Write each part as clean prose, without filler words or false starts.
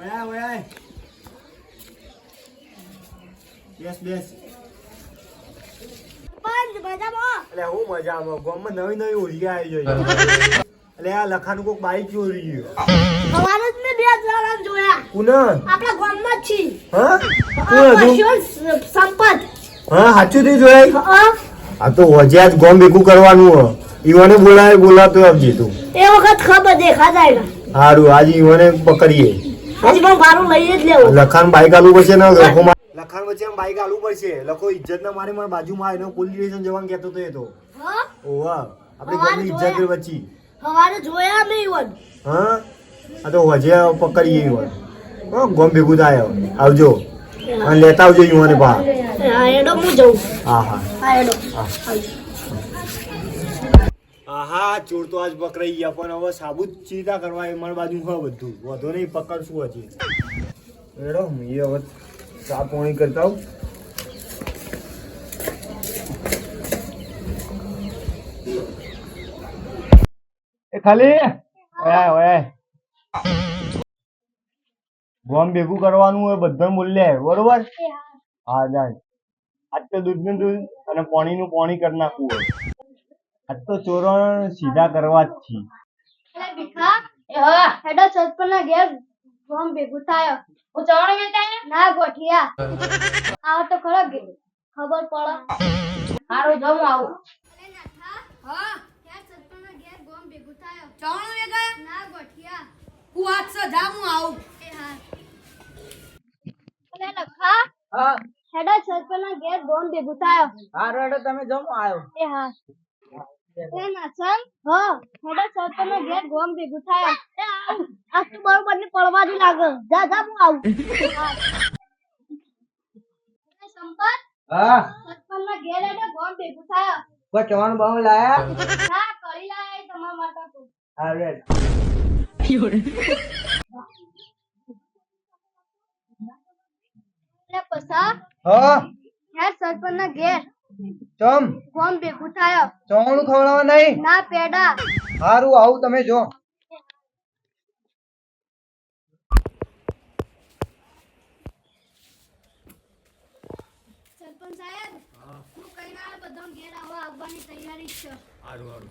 ઓય બેસ પણ મજામાં એટલે હું મજામાં ગામમાં નવી નવી ઓળી આવી જોઈ એટલે આ લખાનું કોક બાઈક ચોરી ગયું સવારે જ મેં બે જણા જોયા કોણ આપણા ગામમાં જ છી હા કોણ હતું સંપત હા સાચું થી જોઈ હા આ તો વજે આજ ગામ ભેગું કરવાનું ઈવને બોલાતો આવજે તું એ વખત ખબર દેખા જાય સારું આજે ઈવને પકડીએ આજે પણ મારું લઈ જ લેવું લખાણ બાઈક આલવું પડશે ને લખાણ વચ્ચે બાઈક આલવું પડશે લખો ઇજ્જત ના મારી મારા બાજુમાં એનો પોલીસ સ્ટેશન જવાનું કહેતો તો એ તો હા ઓવા આપણી ઘરની ઇજ્જત વચ્ચે સવારે જોયા મેં ઈવન હા આ તો વજે પકડીએ ઈવન હા ગામ ભેગું થાય આવજો અને લેતા આવજો ઈવને પા હા એડો હું જઉં હા હા હા એડો હા ચોર તો આજ પકડાઈ ગયા પણ હવે સાબુત ચિંતા કરવા એ મારી બાજુ હા બધું વધુ નહીં પકડશું હજી એડો એ હવે ચા પાણી કરતા આવું એ ખાલી ઓય ઓય ગોમ ભેગું કરવાનું હોય બધા બોલ્યા બરોબર હા જાય આજ તો દૂધનું દૂધ અને પાણીનું પાણી કરી નાખવું હોય આજ તો ચોરણ સીધા કરવા જ છે એટલે ભીખા એ હા હેડો સરપંચના ઘેર ગામ ભેગું થાય હું ચવણ વેચાય ના ગોઠિયા આવ તો ખરો ખબર પડે હારું જમ આવું હા ત્યાં સરપંચના ઘેર ગામ ભેગું થાય ચવણ વેચાય ના ગોઠિયા હું આજ સો જામું આવું એ હા એટલે લખા હા હેડો સરપંચના ઘેર ગામ ભેગું થાય હારો હેડો તમે જમો આવ્યો એ હા એ નાસમ હા હેડો સરપંચના ઘેર ગામ ભેગું થાય એ આવ આ તો બરોબર ને પડવા દી લાગે જા જા હું આવું સંપત હા સરપંચના ઘેર હેડો ગામ ભેગું થાય કોઈ ચવાણું બાવ લાયા ના કરી લાય તમારા માટે તો હારો હેડ એટલે પસા હા હેડ સરપંચના ઘેર ચમ ગામ ભેગું થાય ચવાણું ખવડાવવા નહીં ના પેડા હારું આવું તમે જો સરપંચ સાહેબ હું કઈ ના બધા ઘેર આવવાની તૈયારી છે સારું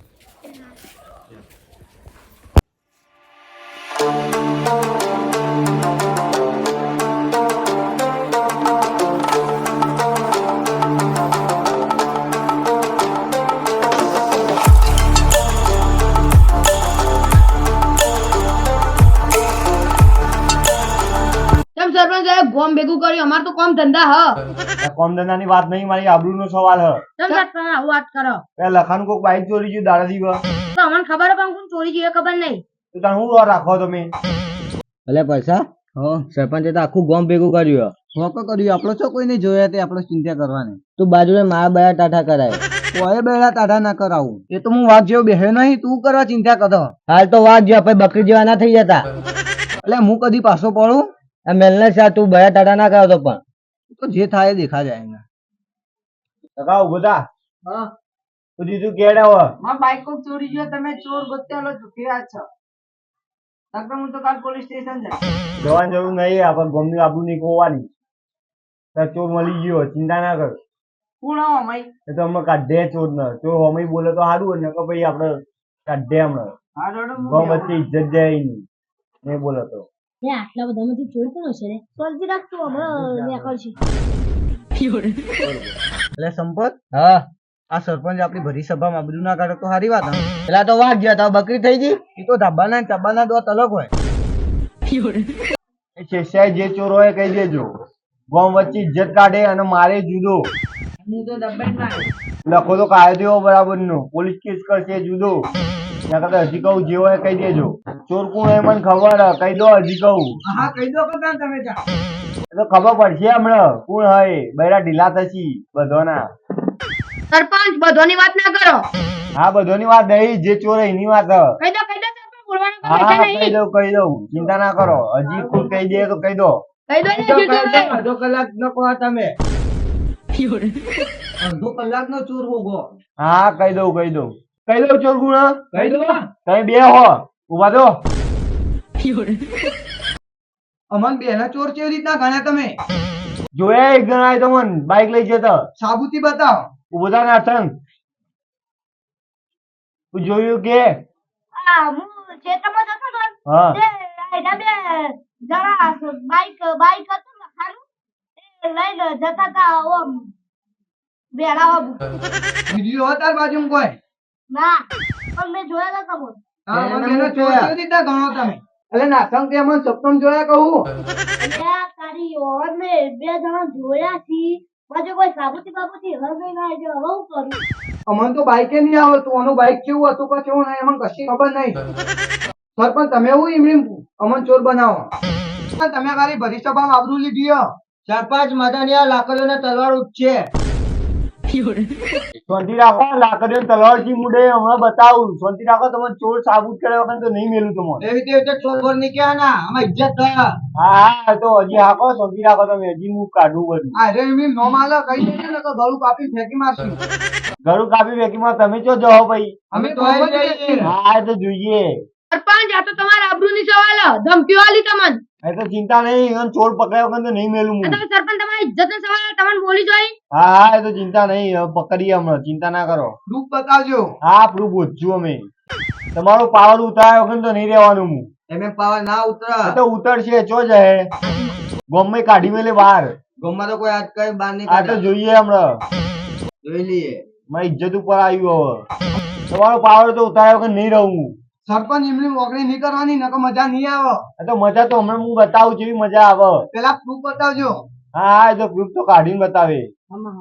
કેમ સરપંચ સાહેબ ગોમ ભેગું કર્યું અમાર તો કોમ ધંધા હ કોમ ધંધાની વાત નહીં મારી આબરૂનો સવાલ હ કેમ સરપંચ આવું વાત કરો એ લખાનું કોક બાઈક ચોરી ગયું દાડા દીવા તો અમને ખબર પણ કોણ ચોરી ગઈ ખબર નહીં તો તાર હું વાર રાખો તમે ભલે પૈસા સરપંચે તો આખું ગામ ભેગું કર્યું હોકો કર્યું આપણો છો કોઈ નહીં જોયા તે આપણે ચિંતા કરવાની તું બાજુએ મારા બયા ટાટા કરાય કોઈ બેડા તાઢા ના કરાવું એ તો હું વાઘ જેવો બેહ્યો નહીં તું કરવા ચિંતા કરો હાલ તો વાત જો આપણે બકરી જેવા ના થઈ જતા એટલે હું કદી પાછો પડું આ મેલને સા તું બયા ટાટા ના કરાવતો પણ તો જે થાય એ દેખા જાય ને લગાવ બધા હા તો દીધું કેડા હો માં બાઈક કોક ચોરી ગયો તમે ચોર ગોત્યાલો ઝૂઠ્યા છો નકર હું તો કાલ પોલીસ સ્ટેશન જાય જવાની જરૂર નહીં આપણે ગમની આબરૂ નહીં ખોવાની તાર ચોર મળી ગયો ચિંતા ના કર કોણ આવો માઈ એ તો અમે કાઢે ચોર ને ચોર હમણાં બોલે તો સારું ને કે ભાઈ આપણે કાઢે હમણાં હા રોડો ગમ વચ્ચે ઇજ્જત જાય નહીં બોલે તો આટલા બધા માંથી ચોર કોણ હશે રે સોલજી રાખતો હમણાં નીકળશે એટલે સંપત હા આ સરપંચ આપણી ભરી સભામાં બધું ના કાઢે તો સારી વાત હે પેલા તો વાત ગયા તા બકરી થઈ ગઈ એ તો ધાબાના દોત અલગ હોય એ શેષાય જે ચોર હોય કહી દેજો ગમ વચ્ચે ઇજ્જત કાઢે અને મારે જુદો હું તો દબાઈ ના લખો તો કાયદો બરાબર નો પોલીસ કેસ કરશે જુદો ત્યાં કરતા હજી કહું જે હોય કહી દેજો ચોર કોણ હોય મને ખબર કહી દો હજી કહું હા કહી દો કે તમે જા એ તો ખબર પડશે હમણાં કોણ હોય બૈરા ઢીલા થશી બધોના સરપંચ બધોની વાત ના કરો હા બધોની વાત નહીં જે ચોર એની વાત કહી દો સરપંચ બોલવાનું તો હા પૈસા નહીં કહી દઉં ચિંતા ના કરો હજી કોઈ કહી દે તો કહી દો કહી દો ને જીતો અડધો કલાક નો કહો તમે અડધો કલાક નો ચોર હોગો હા કહી દઉં કહી દઉં ચોર ગુણ કહી દો તમે બે હો ઉભા દો અમન બેના ચોર કેવી રીતના ગણ્યા તમે? જોયા એક જણા તો મન બાઈક લઈ જતો સાબુતી બતાવો. ઉભો થા નાથંગ તું જોયું કે આ હું ખેતરમાં જતો હતો હા તે આયડા બે જણા બાઈક હતું ને ખાલું એ લઈને જતા હતા ઓમ બેડા ઓમ બીજું હતા બાજુ કોઈ? ના પણ મેં જોયા હતા તમને હા, એને અમન હું બેના ચોર જોયા? કેવી રીતના ગણો તમે? એટલે નાથંગ તે અમન સપનમ જોયા કહું. અલ્યા તારી ઓર મે બે જણા જોયા છી બાજુ કોઈ સાબુતી બાબુતી હવે ના જો હવે હું કરું અમન તો બાઈકે નહીં આવતું. આનું બાઈક કેવું હતું કે કેવું નહીં અમન કશી ખબર નહીં. સરપંચ તમે એવું એમ અમન ચોર બનાવો? તમે મારી ભરી સભામાં આબરૂ લીધી હો. સરપંચ મદનિયા લાકડીઓને તલવાર ઉઠશે. શાંતિ રાખો લાકડીઓ તલવાર થી મુડે હમણાં બતાવું શાંતિ રાખો તમે ચોર સાબુત કર્યા વગર તો નહીં મેલું તમને એવી રીતે ચોર બોર નીકળ્યા ના આમાં ઇજ્જત થાય. હા હા તો હજી હાકો શાંતિ રાખો તમે હજી હું કાઢું બધું અરે એમની નો માલો કહી દેજો ને તો ગળું કાપી ફેંકી મારશું. ઘરું કાપી વેકીમાં તમે ચો જવો ભાઈ અમે તો તો આઈ જઈએ. જઈએ. હા એ તો જોઈએ સરપંચ આ તો તમારા આબરૂની સવાલ ધમકીઓ આલી તમને એ તો ચિંતા નહીં એને ચોર પકડ્યા વગર તો નહીં મેલું હું સરપંચ તમારી ઇજ્જતનો સવાલ તમને બોલી જોઈ હા હા એ તો ચિંતા નહીં હવે પકડીએ હમણાં ચિંતા ના કરો પ્રૂફ બતાવજો. હા પ્રૂફ પૂછશું અમે તમારો પાવર ઉતાર્યા વગર તો નહીં રહેવાનું હું એમે પાવર ના એ ઉતરા. તો ઉતરશે ચો જાય ગમે કાઢી મેલે બહાર ગોમમાં તો કોઈ આજ કઈ બહાર નહીં આ તો કાઢે. જોઈએ હમણાં જોઈ લઈએ. મારી ઇજ્જત ઉપર આવ્યું હવે તમારો પાવર તો ઉતાર્યા વગર નહીં રહું હું સરપંચ એમની ઓગળી નહીં કરવાની નકર મજા નહીં આવે. એ તો મજા તો હમણાં હું બતાવું જેવી મજા આવે પેલા પ્રૂફ બતાવજો. હા હા એ તો પ્રૂફ તો કાઢીને બતાવે આમાં.